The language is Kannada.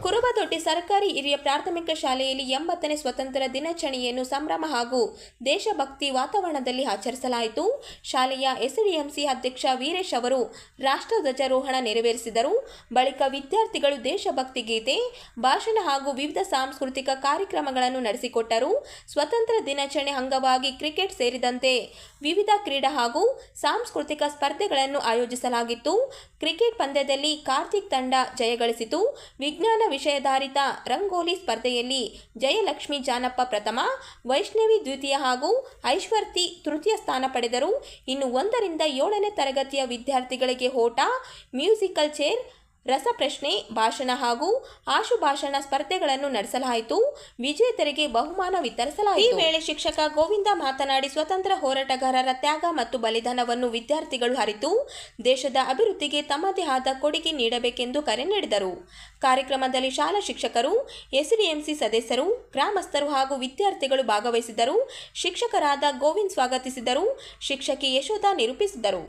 ಕುರುಬದೊಡ್ಡಿ ಸರ್ಕಾರಿ ಹಿರಿಯ ಪ್ರಾಥಮಿಕ ಶಾಲೆಯಲ್ಲಿ 80ನೇ ಸ್ವತಂತ್ರ ದಿನಾಚರಣೆಯನ್ನು ಸಂಭ್ರಮ ಹಾಗೂ ದೇಶಭಕ್ತಿ ವಾತಾವರಣದಲ್ಲಿ ಆಚರಿಸಲಾಯಿತು. ಶಾಲೆಯ ಎಸ್ಡಿಎಂಸಿ ಅಧ್ಯಕ್ಷ ವೀರೇಶ್ ಅವರು ರಾಷ್ಟ್ರಧ್ವಜಾರೋಹಣ ನೆರವೇರಿಸಿದರು. ಬಳಿಕ ವಿದ್ಯಾರ್ಥಿಗಳು ದೇಶಭಕ್ತಿ ಗೀತೆ, ಭಾಷಣ ಹಾಗೂ ವಿವಿಧ ಸಾಂಸ್ಕೃತಿಕ ಕಾರ್ಯಕ್ರಮಗಳನ್ನು ನಡೆಸಿಕೊಟ್ಟರು. ಸ್ವತಂತ್ರ ದಿನಾಚರಣೆ ಅಂಗವಾಗಿ ಕ್ರಿಕೆಟ್ ಸೇರಿದಂತೆ ವಿವಿಧ ಕ್ರೀಡಾ ಹಾಗೂ ಸಾಂಸ್ಕೃತಿಕ ಸ್ಪರ್ಧೆಗಳನ್ನು ಆಯೋಜಿಸಲಾಗಿತ್ತು. ಕ್ರಿಕೆಟ್ ಪಂದ್ಯದಲ್ಲಿ ಕಾರ್ತಿಕ್ ತಂಡ ಜಯಗಳಿಸಿತು. ವಿಜ್ಞಾನ ವಿಷಯಾಧಾರಿತ ರಂಗೋಲಿ ಸ್ಪರ್ಧೆಯಲ್ಲಿ ಜಯಲಕ್ಷ್ಮಿ ಜಾನಪ್ಪ ಪ್ರಥಮ, ವೈಷ್ಣವಿ ದ್ವಿತೀಯ ಹಾಗೂ ಐಶ್ವರ್ತಿ ತೃತೀಯ ಸ್ಥಾನ ಪಡೆದರು. ಇನ್ನು 1ರಿಂದ 7ನೇ ತರಗತಿಯ ವಿದ್ಯಾರ್ಥಿಗಳಿಗೆ ಓಟ, ಮ್ಯೂಸಿಕಲ್ ಚೇರ್, ರಸಪ್ರಶ್ನೆ, ಭಾಷಣ ಹಾಗೂ ಆಶುಭಾಷಣ ಸ್ಪರ್ಧೆಗಳನ್ನು ನಡೆಸಲಾಯಿತು. ವಿಜೇತರಿಗೆ ಬಹುಮಾನ ವಿತರಿಸಲಾಯಿತು. ಈ ವೇಳೆ ಶಿಕ್ಷಕ ಗೋವಿಂದ ಮಾತನಾಡಿ, ಸ್ವತಂತ್ರ ಹೋರಾಟಗಾರರ ತ್ಯಾಗ ಮತ್ತು ಬಲಿದಾನವನ್ನು ವಿದ್ಯಾರ್ಥಿಗಳು ಅರಿತು ದೇಶದ ಅಭಿವೃದ್ಧಿಗೆ ತಮ್ಮದೇ ಆದ ಕೊಡುಗೆ ನೀಡಬೇಕೆಂದು ಕರೆ ನೀಡಿದರು. ಕಾರ್ಯಕ್ರಮದಲ್ಲಿ ಶಾಲಾ ಶಿಕ್ಷಕರು, ಎಸ್ಡಿಎಂಸಿ ಸದಸ್ಯರು, ಗ್ರಾಮಸ್ಥರು ಹಾಗೂ ವಿದ್ಯಾರ್ಥಿಗಳು ಭಾಗವಹಿಸಿದ್ದರು. ಶಿಕ್ಷಕರಾದ ಗೋವಿಂದ್ ಸ್ವಾಗತಿಸಿದರು. ಶಿಕ್ಷಕಿ ಯಶೋಧ ನಿರೂಪಿಸಿದರು.